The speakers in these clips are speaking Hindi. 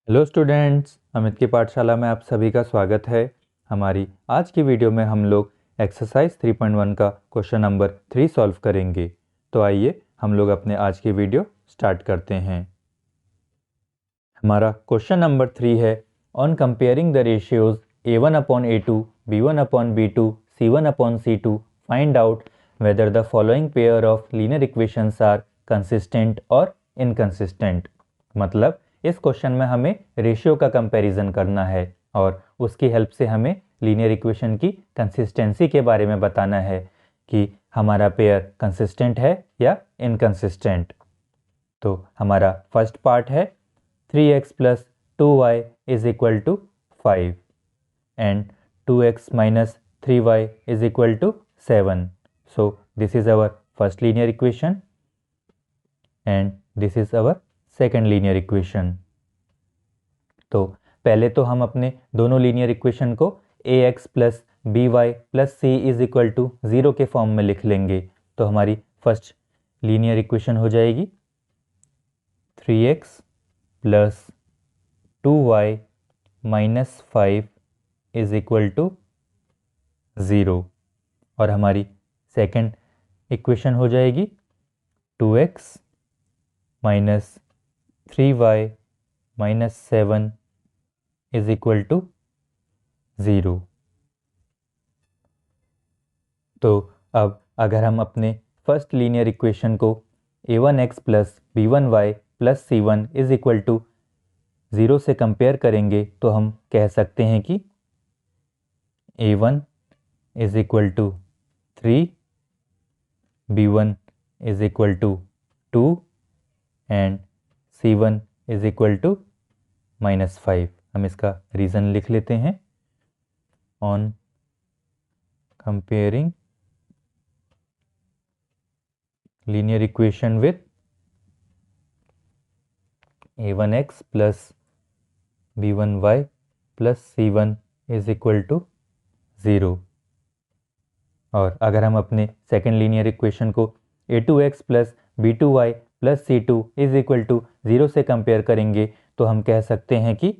हेलो स्टूडेंट्स, अमित की पाठशाला में आप सभी का स्वागत है। हमारी आज की वीडियो में हम लोग एक्सरसाइज 3.1 का क्वेश्चन नंबर 3 सॉल्व करेंगे। तो आइए हम लोग अपने आज की वीडियो स्टार्ट करते हैं। हमारा क्वेश्चन नंबर 3 है, on comparing the ratios a1/a2, b1/b2, c1/c2, find out whether the following pair of linear equations are consistent और इनकंसिस्टेंट। मतलब इस क्वेश्चन में हमें रेशियो का कंपैरिजन करना है और उसकी हेल्प से हमें लीनियर इक्वेशन की कंसिस्टेंसी के बारे में बताना है कि हमारा पेयर कंसिस्टेंट है या इनकंसिस्टेंट। तो हमारा फर्स्ट पार्ट है 3x plus 2y is equal to 5 and 2x minus 3y is equal to 7. So this is our first linear equation and this is our second linear equation. तो पहले तो हम अपने दोनों लीनियर इक्वेशन को ax plus B Y plus C is equal to 0 के फॉर्म में लिख लेंगे। तो हमारी फर्स्ट लीनियर इक्वेशन हो जाएगी 3x plus 2y minus 5 is equal to 0 और हमारी सेकेंड इक्वेशन हो जाएगी 2x minus 3y minus 7 is equal to 0। तो अब अगर हम अपने फर्स्ट लीनियर इक्वेशन को a1x plus b1y plus c1 is equal to 0 से कंपेयर करेंगे तो हम कह सकते हैं कि a1 is equal to 3, b1 is equal to 2 and c1 is equal to -5। हम इसका रीज़न लिख लेते हैं। On comparing linear equation with a1x plus b1y plus c1 is equal to 0। और अगर हम अपने सेकेंड लीनियर इक्वेशन को a2x plus b2y plus c2 is equal to 0 से कंपेयर करेंगे तो हम कह सकते हैं कि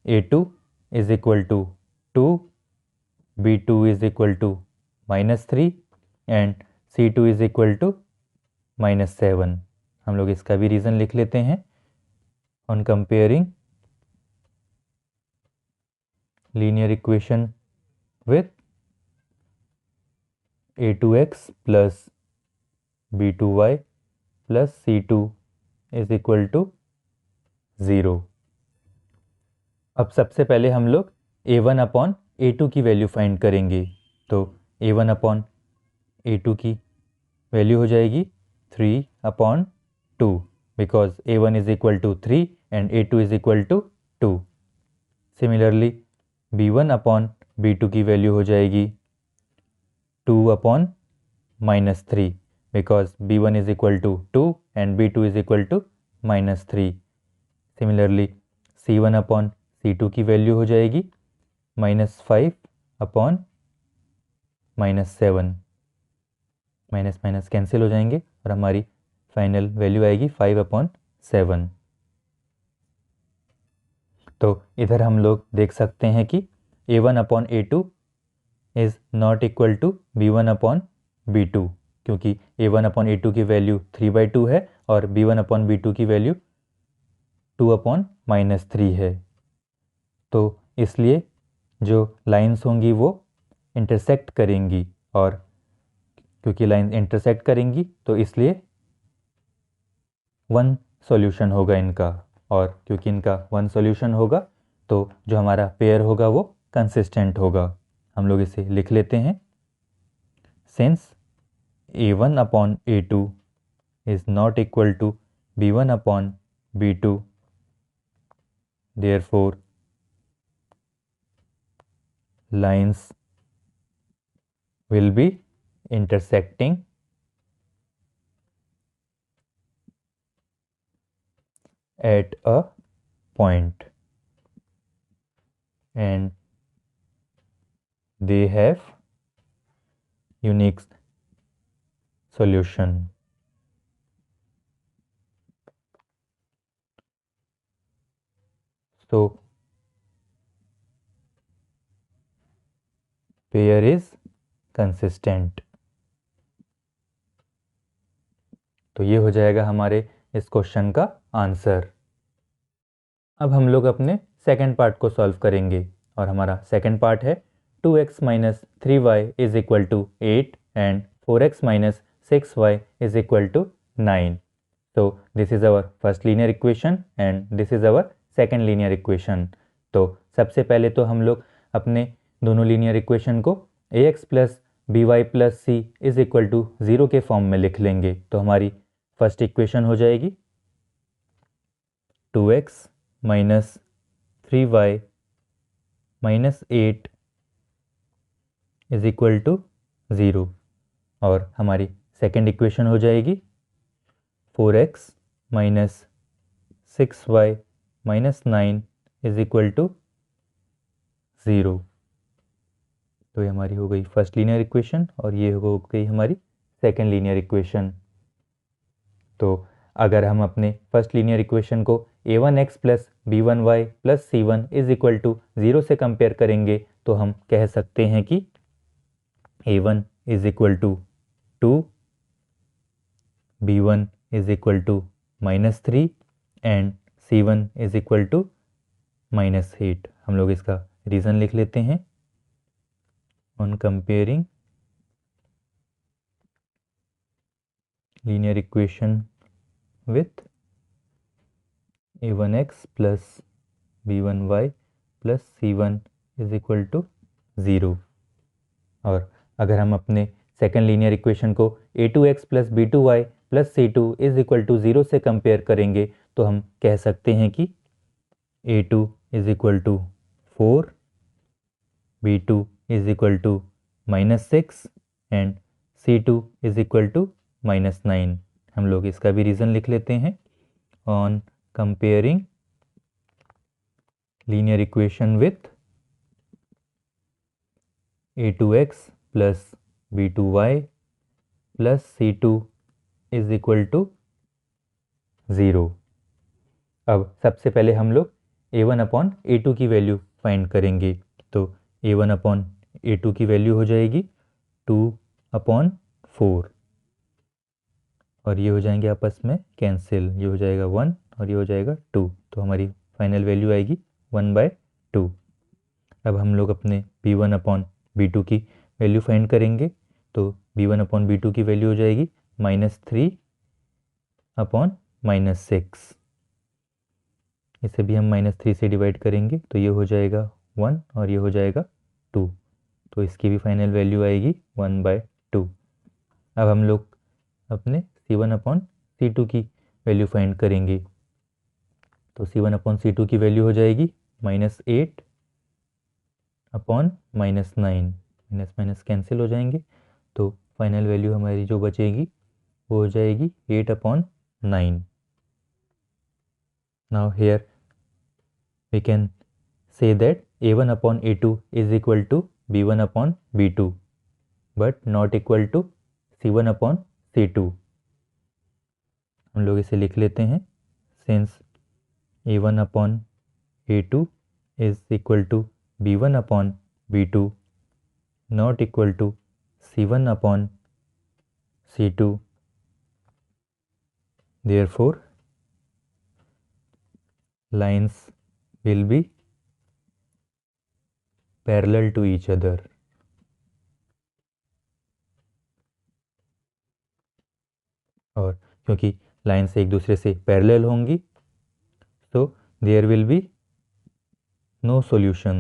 a2 is equal to 2, b2 is equal to -3 and c2 is equal to -7। हम लोग इसका भी रीज़न लिख लेते हैं। On comparing linear equation with a2x plus b2y plus c2 is equal to 0। अब सबसे पहले हम लोग a1/a2 की वैल्यू फाइंड करेंगे। तो a1/a2 की वैल्यू हो जाएगी 3/2 because a1 is equal to 3 and a2 is equal to 2। Similarly b1/b2 की वैल्यू हो जाएगी 2/-3 because b1 is equal to 2 and b2 is equal to -3। Similarly c1/c2 की वैल्यू हो जाएगी -5/-7। माइनस माइनस कैंसिल हो जाएंगे और हमारी फाइनल वैल्यू आएगी 5/7। तो इधर हम लोग देख सकते हैं कि a1/a2 is not equal to b1/b2 क्योंकि a1/a2 की वैल्यू 3/2 है और b1/b2 की वैल्यू 2/-3 है। तो इसलिए जो लाइंस होंगी वो इंटरसेक्ट करेंगी और क्योंकि लाइन इंटरसेक्ट करेंगी तो इसलिए वन सॉल्यूशन होगा इनका, और क्योंकि इनका वन सॉल्यूशन होगा तो जो हमारा पेयर होगा वो कंसिस्टेंट होगा। हम लोग इसे लिख लेते हैं। Since a1/a2 is not equal to b1/b2, therefore lines will be intersecting at a point and they have unique solution. so pair is consistent। तो ये हो जाएगा हमारे इस क्वेश्चन का आंसर। अब हम लोग अपने सेकंड पार्ट को सॉल्व करेंगे और हमारा सेकंड पार्ट है 2x minus 3y is equal to 8 and 4x minus 6y is equal to 9। तो this is our first linear equation and this is our second linear equation. तो सबसे पहले तो हम लोग अपने दोनों लीनियर इक्वेशन को ax plus by plus C is equal to 0 के फॉर्म में लिख लेंगे। तो हमारी फर्स्ट इक्वेशन हो जाएगी 2x minus 3y minus 8 is equal to 0 और हमारी सेकेंड इक्वेशन हो जाएगी 4x minus 6y minus 9 is equal to 0। तो ये हमारी हो गई फर्स्ट लीनियर इक्वेशन और ये हो गई हमारी सेकेंड लीनियर इक्वेशन। तो अगर हम अपने फर्स्ट लीनियर इक्वेशन को a1x plus b1y plus c1 is equal to 0 से कंपेयर करेंगे तो हम कह सकते हैं कि a1 is equal to 2, b1 is equal to -3 and c1 is equal to -8। हम लोग इसका रीज़न लिख लेते हैं। On comparing linear equation with a1x plus b1y plus c1 is equal to 0। और अगर हम अपने सेकेंड लीनियर इक्वेशन को a2x plus b2y plus c2 is equal to 0 से कंपेयर करेंगे तो हम कह सकते हैं कि a2 is equal to 4, b2 is equal to -6 and c2 is equal to -9। हम लोग इसका भी रीज़न लिख लेते हैं। On comparing linear equation with a2x plus b2y plus c2 is equal to 0। अब सबसे पहले हम लोग a1 अपॉन a2 की वैल्यू फाइंड करेंगे। तो a1 अपॉन a2 की वैल्यू हो जाएगी 2/4 और ये हो जाएंगे आपस में कैंसिल। ये हो जाएगा 1 और ये हो जाएगा 2। तो हमारी फाइनल वैल्यू आएगी 1/2। अब हम लोग अपने b1 अपॉन b2 की वैल्यू फाइंड करेंगे। तो b1 अपॉन b2 की वैल्यू हो जाएगी -3 अपॉन -6। इसे भी हम -3 से डिवाइड करेंगे तो ये हो जाएगा 1 और ये हो जाएगा 2। तो इसकी भी फाइनल वैल्यू आएगी 1/2। अब हम लोग अपने c1 अपॉन c2 की वैल्यू फाइंड करेंगे। तो c1 अपॉन c2 की वैल्यू हो जाएगी -8 अपॉन -9। माइनस कैंसिल हो जाएंगे तो फाइनल वैल्यू हमारी जो बचेगी वो हो जाएगी 8/9। Now here we can say that a1 upon a2 is equal to b1 upon b2 but not equal to c1 upon c2। हम लोग इसे लिख लेते हैं। since a1 upon a2 is equal to b1 upon b2 not equal to c1 upon c2 therefore lines will be parallel to each other। और क्योंकि लाइन्स एक दूसरे से पैरेलल होंगी तो there will be no solution.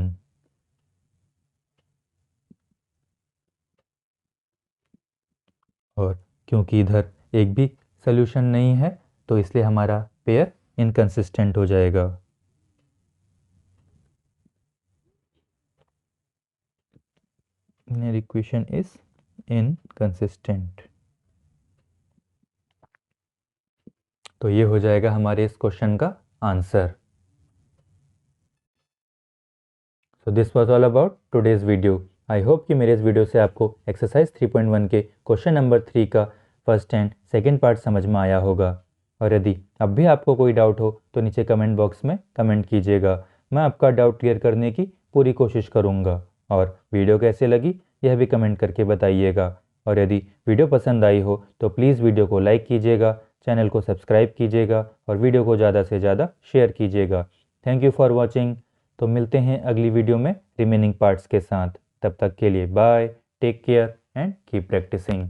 और क्योंकि इधर एक भी सॉल्यूशन नहीं है तो इसलिए हमारा पेयर इनकंसिस्टेंट हो जाएगा। linear equation is inconsistent। तो ये हो जाएगा हमारे इस क्वेश्चन का answer. So this was all about today's video. I hope कि मेरे इस वीडियो से आपको एक्सरसाइज 3.1 के क्वेश्चन नंबर 3 का फर्स्ट एंड सेकंड पार्ट समझ में आया होगा। और यदि अब भी आपको कोई डाउट हो तो नीचे कमेंट बॉक्स में कमेंट कीजिएगा। मैं आपका डाउट क्लियर करने की पूरी कोशिश करूँगा। और वीडियो कैसे लगी यह भी कमेंट करके बताइएगा। और यदि वीडियो पसंद आई हो तो प्लीज़ वीडियो को लाइक कीजिएगा, चैनल को सब्सक्राइब कीजिएगा और वीडियो को ज़्यादा से ज़्यादा शेयर कीजिएगा। Thank you for watching. तो मिलते हैं अगली वीडियो में रिमेनिंग पार्ट्स के साथ। तब तक के लिए bye, take care and keep practising.